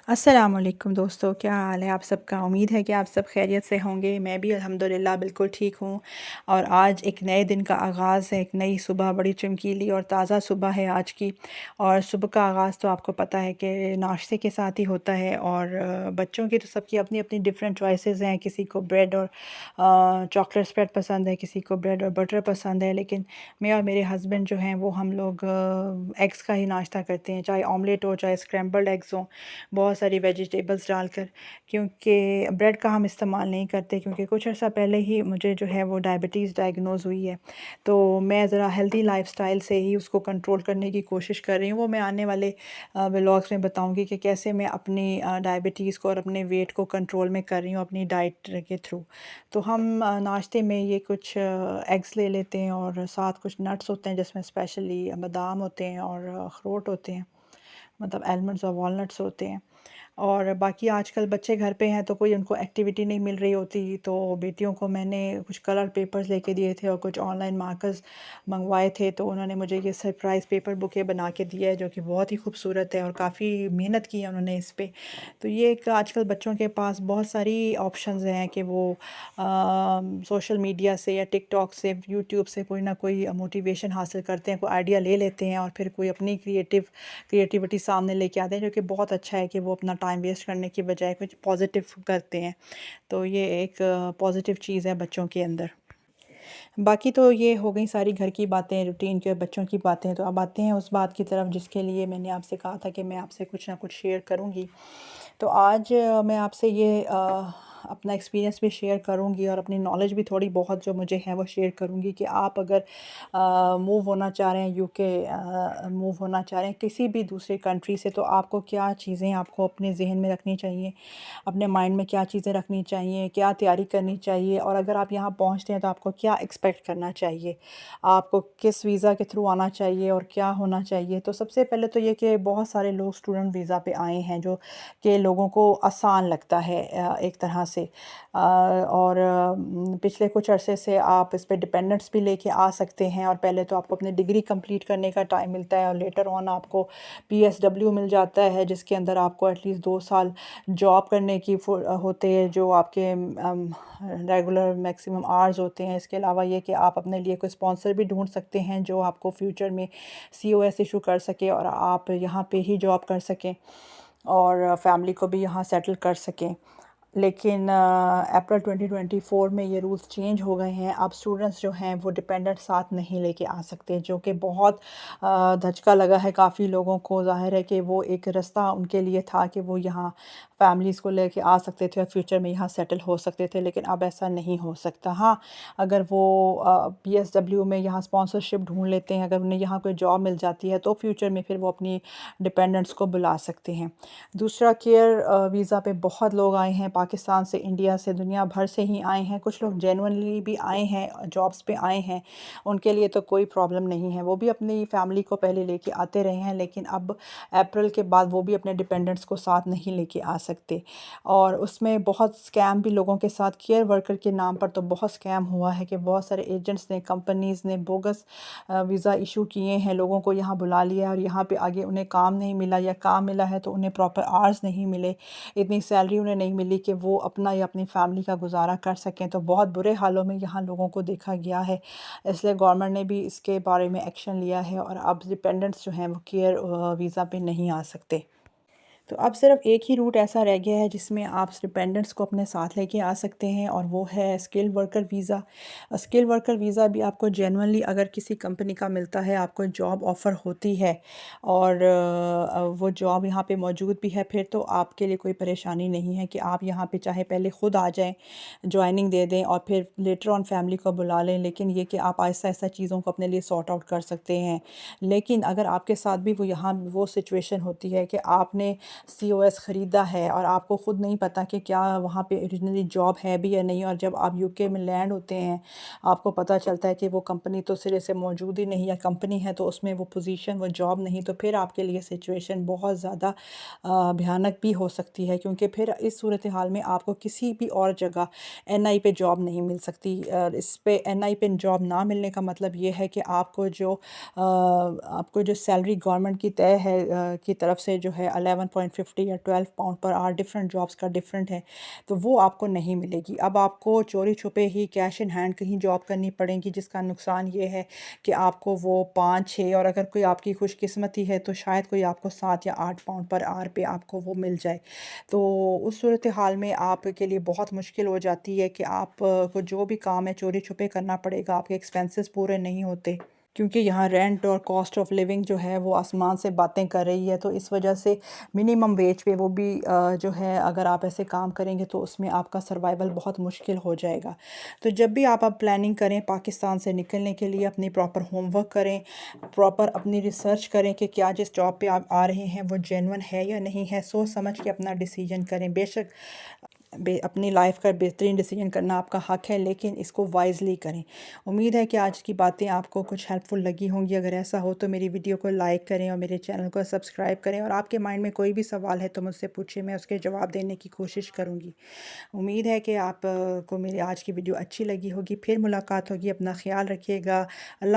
अस्सलाम वालेकुम दोस्तों, क्या हाल है आप सबका। उम्मीद है कि आप सब खैरियत से होंगे। मैं भी अल्हम्दुलिल्लाह बिल्कुल ठीक हूँ। और आज एक नए दिन का आगाज़ है, एक नई सुबह, बड़ी चमकीली और ताज़ा सुबह है आज की। और सुबह का आगाज़ तो आपको पता है कि नाश्ते के साथ ही होता है। और बच्चों की तो सबकी अपनी अपनी डिफरेंट चॉइसेस हैं। किसी को ब्रेड और चॉकलेट स्प्रेड पसंद है, किसी को ब्रेड और बटर पसंद है। लेकिन मैं और मेरे हस्बैंड जो हैं वो हम लोग एग्स का ही नाश्ता करते हैं, चाहे ऑमलेट हो चाहे स्क्रैम्बल्ड एग्स हों, बहुत सारी वेजिटेबल्स डालकर। क्योंकि ब्रेड का हम इस्तेमाल नहीं करते, क्योंकि कुछ अर्सा पहले ही मुझे जो है वो डायबिटीज़ डायग्नोज़ हुई है। तो मैं ज़रा हेल्दी लाइफस्टाइल से ही उसको कंट्रोल करने की कोशिश कर रही हूँ। वो मैं आने वाले व्लॉग्स में बताऊँगी कि कैसे मैं अपनी डायबिटीज़ को और अपने वेट को कंट्रोल में कर रही हूँ अपनी डाइट के थ्रू। तो हम नाश्ते में ये कुछ एग्स ले लेते हैं, और साथ कुछ नट्स होते हैं जिसमें स्पेशली बादाम होते हैं और अखरोट होते हैं, मतलब आलमंड्स और वॉलनट्स होते हैं। और बाकी आजकल बच्चे घर पे हैं तो कोई उनको एक्टिविटी नहीं मिल रही होती, तो बेटियों को मैंने कुछ कलर पेपर्स लेके दिए थे और कुछ ऑनलाइन मार्कर्स मंगवाए थे। तो उन्होंने मुझे ये सरप्राइज़ पेपर बुके बना के दिया है, जो कि बहुत ही खूबसूरत है और काफ़ी मेहनत की है उन्होंने इस पे। तो ये एक आजकल बच्चों के पास बहुत सारी ऑप्शंस हैं कि वो सोशल मीडिया से या टिकटॉक से, यूट्यूब से कोई ना कोई मोटिवेशन हासिल करते हैं, कोई आइडिया ले लेते हैं और फिर कोई अपनी क्रिएटिविटी सामने लेके आते हैं, जो कि बहुत अच्छा है कि वो अपना टाइम वेस्ट करने की बजाय कुछ पॉजिटिव करते हैं। तो ये एक पॉजिटिव चीज़ है बच्चों के अंदर। बाकी तो ये हो गई सारी घर की बातें, रूटीन के बच्चों की बातें। तो अब आते हैं उस बात की तरफ जिसके लिए मैंने आपसे कहा था कि मैं आपसे कुछ ना कुछ शेयर करूँगी। तो आज मैं आपसे ये अपना एक्सपीरियंस भी शेयर करूँगी और अपनी नॉलेज भी थोड़ी बहुत जो मुझे है वो शेयर करूँगी कि आप अगर मूव होना चाह रहे हैं यूके, मूव होना चाह रहे हैं किसी भी दूसरे कंट्री से, तो आपको क्या चीज़ें आपको अपने ज़हन में रखनी चाहिए, अपने माइंड में क्या चीज़ें रखनी चाहिए, क्या तैयारी करनी चाहिए, और अगर आप यहाँ पहुँचते हैं तो आपको क्या एक्सपेक्ट करना चाहिए, आपको किस वीज़ा के थ्रू आना चाहिए और क्या होना चाहिए। तो सबसे पहले तो ये कि बहुत सारे लोग स्टूडेंट वीज़ा पे आए हैं, जो कि लोगों को आसान लगता है एक तरह से। और पिछले कुछ अरसे से आप इस पे डिपेंडेंट्स भी लेके आ सकते हैं, और पहले तो आपको अपनी डिग्री कंप्लीट करने का टाइम मिलता है और लेटर ऑन आपको पीएसडब्ल्यू मिल जाता है, जिसके अंदर आपको एटलीस्ट 2 साल जॉब करने की होते हैं, जो आपके रेगुलर मैक्सिमम आवर्स होते हैं। इसके अलावा ये कि आप अपने लिए कोई स्पॉन्सर भी ढूंढ सकते हैं जो आपको फ्यूचर में सीओएस इशू कर सके और आप यहाँ पे ही जॉब कर सकें और फैमिली को भी यहाँ सेटल कर सकें। लेकिन अप्रैल 2024 में ये रूल्स चेंज हो गए हैं। अब स्टूडेंट्स जो हैं वो डिपेंडेंट साथ नहीं लेके आ सकते, जो कि बहुत धचका लगा है काफ़ी लोगों को। ज़ाहिर है कि वो एक रास्ता उनके लिए था कि वो यहाँ फैमिलीज़ को लेके आ सकते थे और फ्यूचर में यहाँ सेटल हो सकते थे, लेकिन अब ऐसा नहीं हो सकता। हाँ, अगर वो पीएसडब्ल्यू में यहाँ स्पॉन्सरशिप ढूंढ लेते हैं, अगर उन्हें यहाँ कोई जॉब मिल जाती है, तो फ्यूचर में फिर वो अपनी डिपेंडेंट्स को बुला सकते हैं। दूसरा, केयर वीज़ा पे बहुत लोग आए हैं, पाकिस्तान से, इंडिया से, दुनिया भर से ही आए हैं। कुछ लोग जेन्युइनली भी आए हैं, जॉब्स पे आए हैं, उनके लिए तो कोई प्रॉब्लम नहीं है, वो भी अपनी फैमिली को पहले लेके आते रहे हैं। लेकिन अब अप्रैल के बाद वो भी अपने डिपेंडेंट्स को साथ नहीं लेके आ सकते। और उसमें बहुत स्कैम भी लोगों के साथ, केयर वर्कर के नाम पर तो बहुत स्कैम हुआ है कि बहुत सारे एजेंट्स ने, कंपनीज़ ने बोगस वीज़ा इशू किए हैं, लोगों को यहाँ बुला लिया और यहाँ पे आगे उन्हें काम नहीं मिला, या काम मिला है तो उन्हें प्रॉपर आवर्स नहीं मिले, इतनी सैलरी उन्हें नहीं मिली कि वो अपना या अपनी फैमिली का गुजारा कर सकें। तो बहुत बुरे हालों में यहाँ लोगों को देखा गया है। इसलिए गवर्नमेंट ने भी इसके बारे में एक्शन लिया है और अब डिपेंडेंट्स जो हैं वो केयर वीज़ा पे नहीं आ सकते। तो अब सिर्फ एक ही रूट ऐसा रह गया है जिसमें आप डिपेंडेंट्स को अपने साथ लेके आ सकते हैं, और वो है skilled worker visa. Skilled worker visa भी आपको जेन्युइनली अगर किसी कंपनी का मिलता है, आपको जॉब ऑफ़र होती है और वो जॉब यहाँ पे मौजूद भी है, फिर तो आपके लिए कोई परेशानी नहीं है कि आप यहाँ पे चाहे पहले ख़ुद आ जाएं, जॉइनिंग दे दें और फिर लेटर ऑन फैमिली को बुला लें। लेकिन ये कि आप आहिस्ता आहिस्ता चीज़ों को अपने लिए सॉर्ट आउट कर सकते हैं। लेकिन अगर आपके साथ भी वो यहाँ वो सिचुएशन होती है कि आपने सीओएस ख़रीदा है और आपको ख़ुद नहीं पता कि क्या वहाँ पे ओरिजिनली जॉब है भी या नहीं, और जब आप यूके में लैंड होते हैं आपको पता चलता है कि वो कंपनी तो सिरे से मौजूद ही नहीं, या कंपनी है तो उसमें वो पोजीशन, वो जॉब नहीं, तो फिर आपके लिए सिचुएशन बहुत ज़्यादा भयानक भी हो सकती है, क्योंकि फिर इस सूरत हाल में आपको किसी भी और जगह एनआई पे जॉब नहीं मिल सकती। इस पे एनआई पे जॉब ना मिलने का मतलब ये है कि आपको जो सैलरी गवर्नमेंट की तय है की तरफ से जो है 11.50 یا 12 پاؤنڈ پر آور، ڈفرینٹ جابس کا ڈفرینٹ ہے، تو وہ آپ کو نہیں ملے گی۔ اب آپ کو چوری چھپے ہی کیش ان ہینڈ کہیں جاب کرنی پڑے گی، جس کا نقصان یہ ہے کہ آپ کو وہ 5 6، اور اگر کوئی آپ کی خوش قسمتی ہے تو شاید کوئی آپ کو 7 یا 8 پاؤنڈ پر آور پہ آپ کو وہ مل جائے۔ تو اس صورتحال میں آپ کے لیے بہت مشکل ہو جاتی ہے کہ آپ کو جو بھی کام ہے چوری چھپے کرنا پڑے گا، آپ کے ایکسپینسز پورے نہیں ہوتے، کیونکہ یہاں رینٹ اور کاسٹ آف لیونگ جو ہے وہ آسمان سے باتیں کر رہی ہے۔ تو اس وجہ سے منیمم ویج پہ وہ بھی جو ہے اگر آپ ایسے کام کریں گے تو اس میں آپ کا سروائیول بہت مشکل ہو جائے گا۔ تو جب بھی آپ اب پلاننگ کریں پاکستان سے نکلنے کے لیے، اپنی پراپر ہوم ورک کریں، پراپر اپنی ریسرچ کریں کہ کیا جس جاب پہ آپ آ رہے ہیں وہ جینون ہے یا نہیں ہے، سوچ سمجھ کے اپنا ڈیسیجن کریں۔ بے شک اپنی لائف کا بہترین ڈیسیجن کرنا آپ کا حق ہے، لیکن اس کو وائزلی کریں۔ امید ہے کہ آج کی باتیں آپ کو کچھ ہیلپ فل لگی ہوں گی۔ اگر ایسا ہو تو میری ویڈیو کو لائک کریں اور میرے چینل کو سبسکرائب کریں، اور آپ کے مائنڈ میں کوئی بھی سوال ہے تو مجھ سے پوچھیں، میں اس کے جواب دینے کی کوشش کروں گی۔ امید ہے کہ آپ کو میری آج کی ویڈیو اچھی لگی ہوگی۔ پھر ملاقات ہوگی، اپنا خیال رکھیے گا۔ اللہ